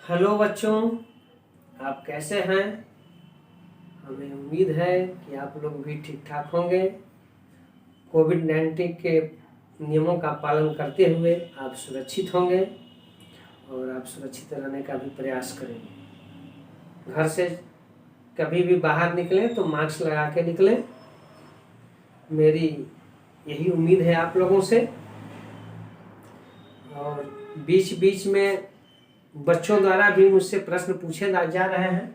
Hello बच्चों, आप कैसे हैं। हमें उम्मीद है कि आप लोग भी ठीक ठाक होंगे। कोविड-19 के नियमों का पालन करते हुए आप सुरक्षित होंगे और आप सुरक्षित रहने का भी प्रयास करेंगे। घर से कभी भी बाहर निकलें तो मास्क लगा के निकलें। मेरी यही उम्मीद है आप लोगों से। और बीच बीच में बच्चों द्वारा भी मुझसे प्रश्न पूछे जा रहे हैं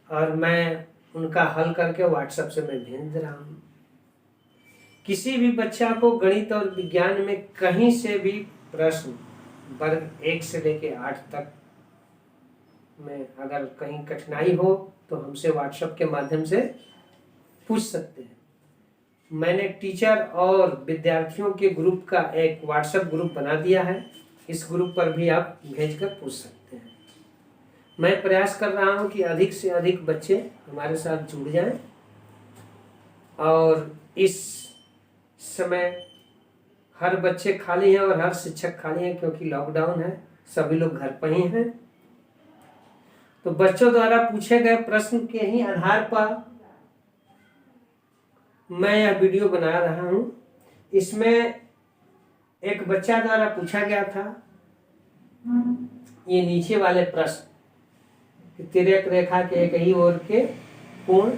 और मैं उनका हल करके व्हाट्सएप से मैं भेज रहा हूँ। किसी भी बच्चा को गणित और विज्ञान में कहीं से भी प्रश्न वर्ग 1 से लेकर 8 तक में अगर कहीं कठिनाई हो तो हमसे व्हाट्सएप के माध्यम से पूछ सकते हैं। मैंने टीचर और विद्यार्थियों के ग्रुप का एक व्हाट्सएप ग्रुप बना दिया है। इस ग्रुप पर भी आप भेजकर पूछ सकते हैं। मैं प्रयास कर रहा हूं कि अधिक से अधिक बच्चे हमारे साथ जुड़ जाएं और इस समय हर बच्चे खाली हैं और हर शिक्षक खाली हैं क्योंकि लॉकडाउन है, सभी लोग घर पर ही हैं। तो बच्चों द्वारा पूछे गए प्रश्न के ही आधार पर मैं यह वीडियो बना रहा हूं। इसमें एक बच्चा द्वारा पूछा गया था ये नीचे वाले प्रश्न, तिर्यक रेखा के एक ही ओर के कोण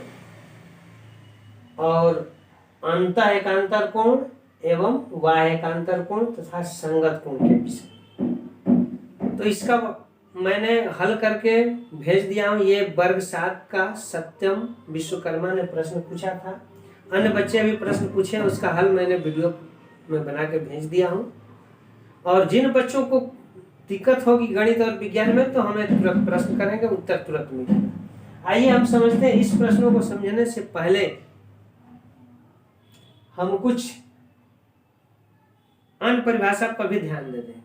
और अंतः एकांतर कोण एवं बाह्य एकांतर कोण तथा संगत कोण के विषय। तो इसका मैंने हल करके भेज दिया हूं। ये वर्ग 7 का सत्यम विश्वकर्मा ने प्रश्न पूछा था। अन्य बच्चे भी प्रश्न पूछे, उसका हल मैंने वीडियो में बना के भेज दिया हूं। और जिन बच्चों को दिक्कत होगी गणित और विज्ञान में तो हमें तुरंत प्रश्न करेंगे, उत्तर तुरंत मिलेगा। आइए हम समझते हैं। इस प्रश्नों को समझने से पहले हम कुछ अन्य परिभाषा पर भी ध्यान दे देंगे।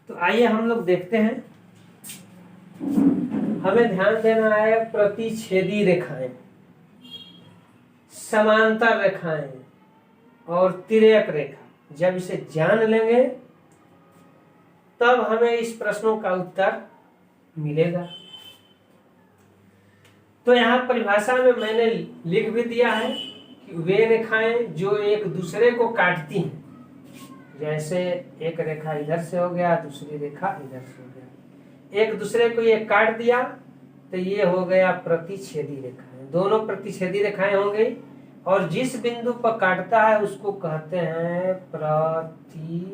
तो आइए हम लोग देखते हैं। हमें ध्यान देना है प्रतिच्छेदी रेखाएं, समांतर रेखाएं और तिर्यक रेखा। जब इसे जान लेंगे तब हमें इस प्रश्नों का उत्तर मिलेगा। तो यहाँ परिभाषा में मैंने लिख भी दिया है कि वे रेखाएं जो एक दूसरे को काटती हैं, जैसे एक रेखा इधर से हो गया, दूसरी रेखा इधर से हो गया, एक दूसरे को ये काट दिया तो ये हो गया प्रतिच्छेदी रेखाएं। दोनों प्रतिच्छेदी रेखाएं हो गई और जिस बिंदु पर काटता है उसको कहते हैं प्रतिच्छेदन।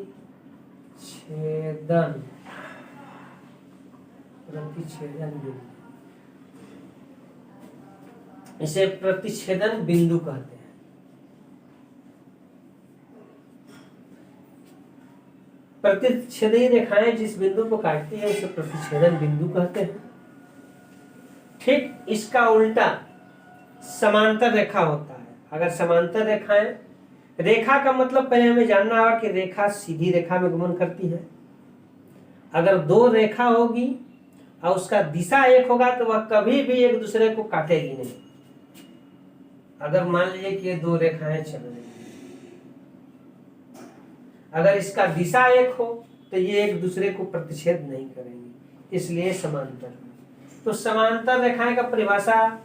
बिंदु, इसे प्रतिच्छेदन बिंदु कहते हैं। प्रतिच्छेदी रेखाएं जिस बिंदु को काटती है उसे प्रतिच्छेदन बिंदु कहते हैं। ठीक इसका उल्टा समांतर रेखा होता है। अगर समांतर रेखाएं, रेखा का मतलब पहले हमें जानना होगा कि रेखा सीधी रेखा में गमन करती है। अगर दो रेखा होगी और उसका दिशा एक होगा तो वह कभी भी एक दूसरे को काटेगी नहीं। अगर मान लीजिए कि ये दो रेखाएं चल रही हैं, अगर इसका दिशा एक हो तो ये एक दूसरे को प्रतिच्छेद नहीं करेंगी, इसलिए समांतर। तो समांतर रेखाएं का परिभाषा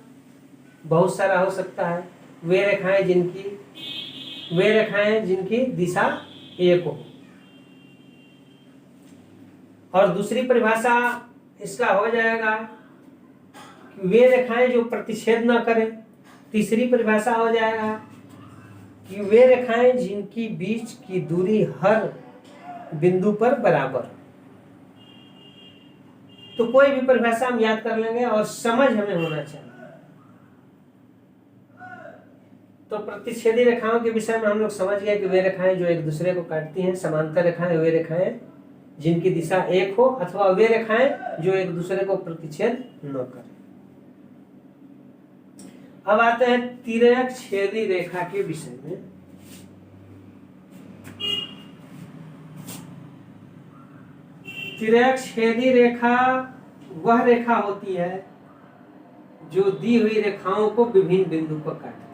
बहुत सारा हो सकता है। वे रेखाएं जिनकी दिशा एक हो। और दूसरी परिभाषा इसका हो जाएगा कि वे रेखाएं जो प्रतिच्छेद न करें। तीसरी परिभाषा हो जाएगा कि वे रेखाएं जिनकी बीच की दूरी हर बिंदु पर बराबर। तो कोई भी परिभाषा हम याद कर लेंगे और समझ हमें होना चाहिए। तो प्रतिच्छेदी रेखाओं के विषय में हम लोग समझ गए कि वे रेखाएं जो एक दूसरे को काटती हैं। समांतर रेखाएं वे रेखाएं जिनकी दिशा एक हो, अथवा वे रेखाएं जो एक दूसरे को प्रतिच्छेद न करें। अब आते हैं तिर्यक छेदी रेखा के विषय में। तिर्यक छेदी रेखा वह रेखा होती है जो दी हुई रेखाओं को विभिन्न बिंदु पर काटती है।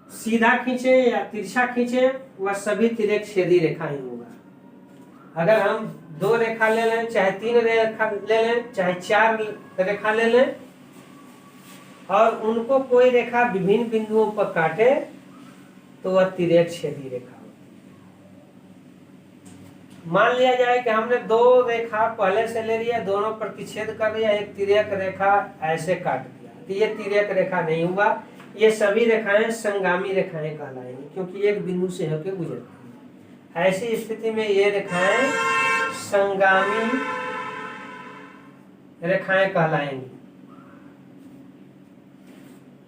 सीधा खींचे या तिरछा खींचे, वह सभी तिर्यक छेदी रेखा ही होगा। अगर हम 2 रेखा ले लें, चाहे 3 रेखा ले लें, चाहे 4 रेखा ले लें, और उनको कोई रेखा विभिन्न बिंदुओं पर काटे, तो वह तिर्यक छेदी रेखा होती है। मान लिया जाए कि हमने 2 रेखा पहले से ले लिया, दोनों प्रतिच्छेद कर दिया, एक तिर्यक रेखा ऐसे काट दिया, तो ये तिर्यक रेखा नहीं हुआ। ये सभी रेखाएं संगामी रेखाएं कहलाएंगी, क्योंकि एक बिंदु से होकर गुजरती हैं। ऐसी स्थिति में ये रेखाएं संगामी रेखाएं कहलाएंगी।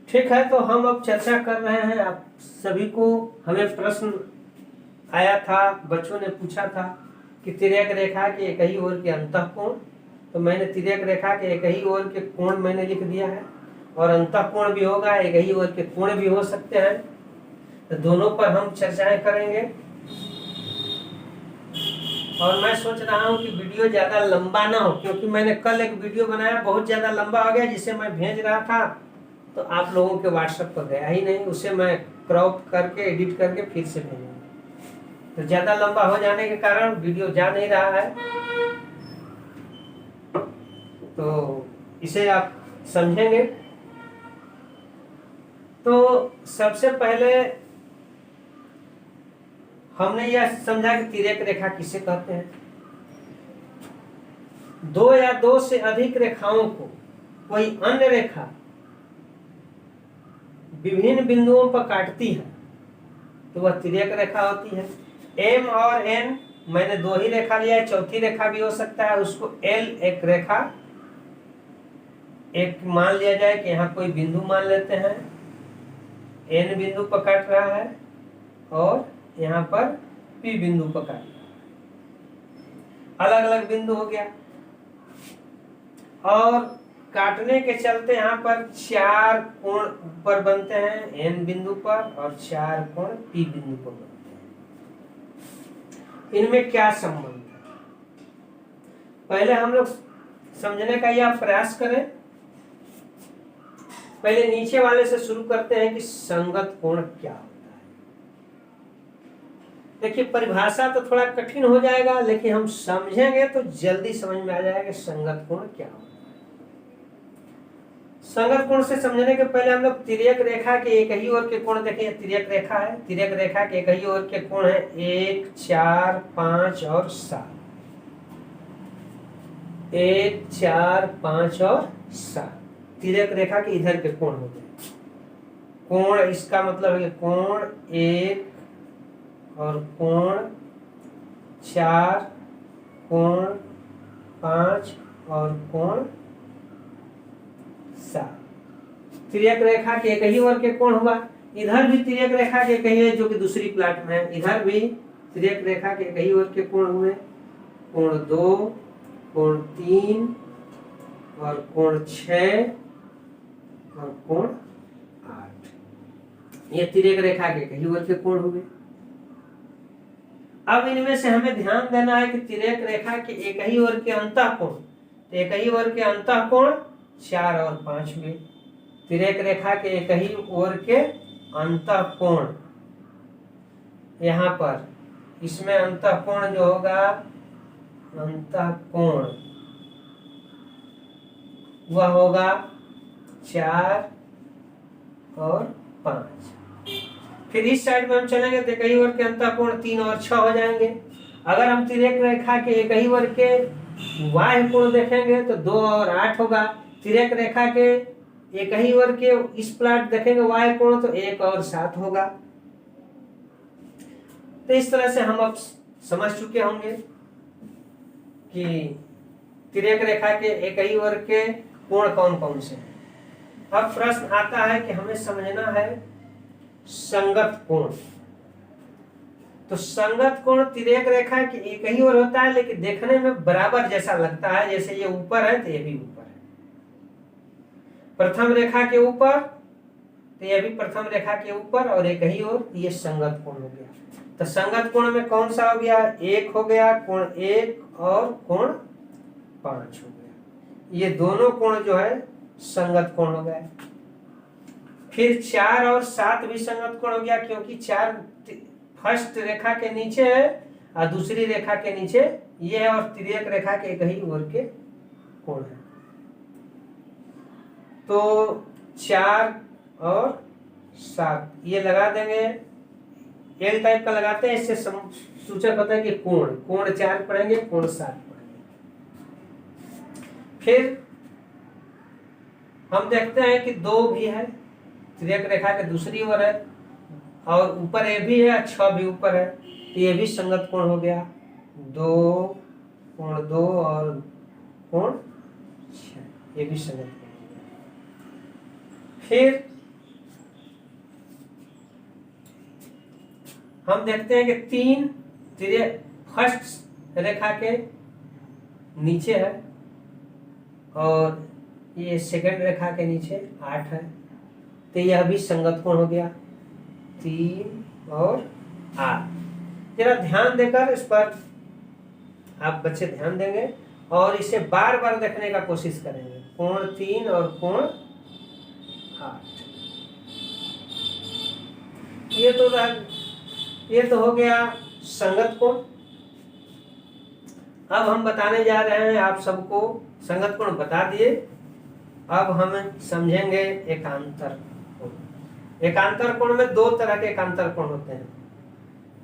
ठीक है, तो हम अब चर्चा कर रहे हैं। आप सभी को हमें प्रश्न आया था, बच्चों ने पूछा था कि तिर्यक रेखा के एक ही ओर के अंतःकोण, तो मैंने तिर्यक रेखा के एक ही ओर के कोण मैंने लिख दिया है, और अंतःकोण भी होगा, एक ही ओर के कोण भी हो सकते हैं, तो दोनों पर हम चर्चाएं करेंगे। और मैं सोच रहा हूं कि वीडियो ज्यादा लंबा ना हो, क्योंकि मैंने कल एक वीडियो बनाया बहुत ज्यादा लंबा हो गया, जिसे मैं भेज रहा था तो आप लोगों के व्हाट्सएप पर गया ही नहीं, उसे मैं क्रॉप करके एडिट करके फिर से भेजूंगा। तो ज्यादा लंबा हो जाने के कारण वीडियो जा नहीं रहा है, तो इसे आप समझेंगे। तो सबसे पहले हमने यह समझा कि तिर्यक रेखा किसे कहते हैं। 2 या 2 से अधिक रेखाओं को कोई अन्य रेखा विभिन्न बिंदुओं पर काटती है, तो वह तिर्यक रेखा होती है। M और N मैंने 2 ही रेखा लिया है, चौथी रेखा भी हो सकता है, उसको L एक रेखा, एक मान लिया जाए कि यहाँ कोई बिंदु मान लेते हैं, N बिंदु पर काट रहा है, और यहाँ पर P बिंदु पर काट रहा है, अलग अलग बिंदु हो गया। और काटने के चलते यहाँ पर 4 कोण ऊपर बनते हैं N बिंदु पर, और 4 कोण P बिंदु पर बनते हैं। इनमें क्या संबंध है, पहले हम लोग समझने का यह प्रयास करें। पहले नीचे वाले से शुरू करते हैं कि संगत कोण क्या होता है। देखिए, परिभाषा तो थोड़ा कठिन हो जाएगा, लेकिन हम समझेंगे तो जल्दी समझ में आ जाएगा कि संगत कोण क्या होता है। संगत कोण से समझने के पहले हम लोग तिर्यक रेखा के एक ही ओर के कोण देखें। तिर्यक रेखा है, तिर्यक रेखा के एक ही ओर के कोण है 1, 4, 5 और 7। 1, 4, 5 और 7 तिर्यक रेखा के इधर के कोण हो गए। कोण इसका मतलब है कोण 1 और कोण 4, कोण 5 और कोण 7 तिर्यक रेखा के एक ही ओर के कोण हुआ। इधर भी तिर्यक रेखा के एक ही है, जो कि दूसरी प्लाट में है। इधर भी तिर्यक रेखा के एक ही ओर के कोण हुए, कोण 2, कोण 3 और कोण 6 और कोण 8। ये तिर्यक रेखा के एक ही ओर के कोण हुए। अब इनमें से हमें ध्यान देना है कि तिर्यक रेखा के एक ही ओर के अंतःकोण, एक ही ओर के अंतःकोण 4 और 5 हुए। तिर्यक रेखा के एक ही ओर के अंतःकोण, यहाँ पर इसमें अंतःकोण जो होगा, अंतःकोण वह होगा 4 और 5। फिर इस साइड में हम चलेंगे तो एक ही ओर के अंतःकोण 3 और 6 हो जाएंगे। अगर हम तिर्यक रेखा के एक ही ओर के बाह्य कोण देखेंगे तो 2 और 8 होगा। तिर्यक रेखा के एक ही ओर के इस प्लाट देखेंगे बाह्य कोण तो 1 और 7 होगा। तो इस तरह से हम अब समझ चुके होंगे कि तिर्यक रेखा के एक ही ओर के कोण कौन कौन से हैं। अब प्रश्न आता है कि हमें समझना है संगत कोण। तो संगत कोण तिर्यक रेखा की एक ही ओर होता है, लेकिन देखने में बराबर जैसा लगता है। जैसे ये ऊपर है तो ये भी ऊपर है, प्रथम रेखा के ऊपर तो ये भी प्रथम रेखा के ऊपर, और एक ही ओर, ये संगत कोण हो गया। तो संगत कोण में कौन सा हो गया, 1 हो गया, कोण 1 और कोण 5 हो गया। ये दोनों कोण जो है संगत कोण हो गए। फिर 4 और 7 भी संगत कोण हो गया, क्योंकि 4 फर्स्ट रेखा के नीचे है और दूसरी रेखा के नीचे ये है, और तिर्यक रेखा के एक ही ओर के कोण है। तो 4 और 7 ये लगा देंगे, एल टाइप का लगाते हैं, इससे सूचक होता है कि कोण 4 पढ़ेंगे, कोण 7 पढ़ेंगे। फिर हम देखते हैं कि 2 भी है, तिर्यक रेखा के दूसरी ओर है, और ऊपर ए भी है, 6 भी ऊपर है, तो ये भी संगत कोण हो गया। 2 कोण 2 और कोण 6, ये भी संगत कोण हो गया। फिर हम देखते हैं कि 3 तिर्यक फर्स्ट रेखा के नीचे है, और ये सेकंड रेखा के नीचे 8 है, तो यह भी संगत कोण हो गया। 3 और 8 जरा ध्यान देकर इस पर आप बच्चे ध्यान देंगे और इसे बार बार देखने का कोशिश करेंगे। कोण 3 और कोण 8, ये तो हो गया संगत कोण। अब हम बताने जा रहे हैं आप सबको, संगत कोण बता दिए, अब हम समझेंगे एकांतर कोण। एकांतर कोण में 2 तरह के एकांतर कोण होते हैं।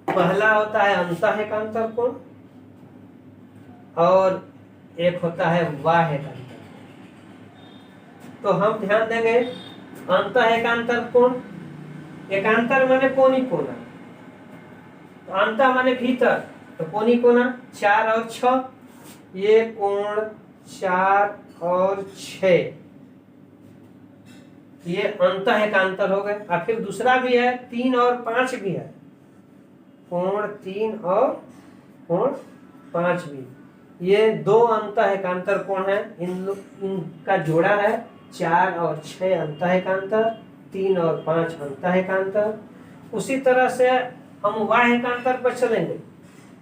पहला होता है अंतः एकांतर कोण और एक होता है बाह्य एकांतर। तो हम ध्यान देंगे अंतः एकांतर कोण। एकांतर माने कोनी कोना, तो अंतः माने भीतर, तो कोनी कोना 4 और 6, ये कोण 4 और 6 ये अंतः एकांतर हो गए। और फिर दूसरा भी है 3 और 5 भी है, कोण 3 और कोण 5 भी, ये 2 अंतः एकांतर कोण है। इनका जोड़ा है 4 और 6 अंतः एकांतर, 3 और 5 अंतः एकांतर। उसी तरह से हम बाह्य एकांतर पर चलेंगे।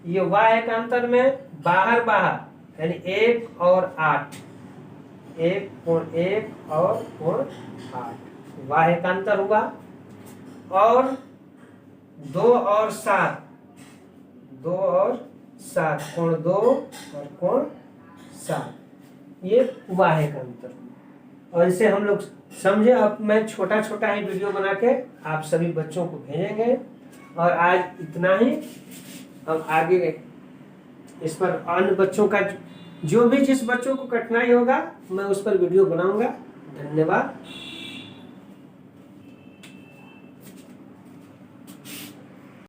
ये बाह्य एकांतर में बाहर यानी 1 और 8, 1 कोण 1 और कोण 8 बाह्य एकांतर हुआ। और 2 और 7, 2 और 7 कोण 2 और कोण 7, ये बाह्य एकांतर। और इसे हम लोग समझे। अब मैं छोटा छोटा ही वीडियो बना के आप सभी बच्चों को भेजेंगे। और आज इतना ही। अब आगे इस पर अन्य बच्चों का जो भी जिस बच्चों को कठिनाई होगा मैं उस पर वीडियो बनाऊंगा। धन्यवाद।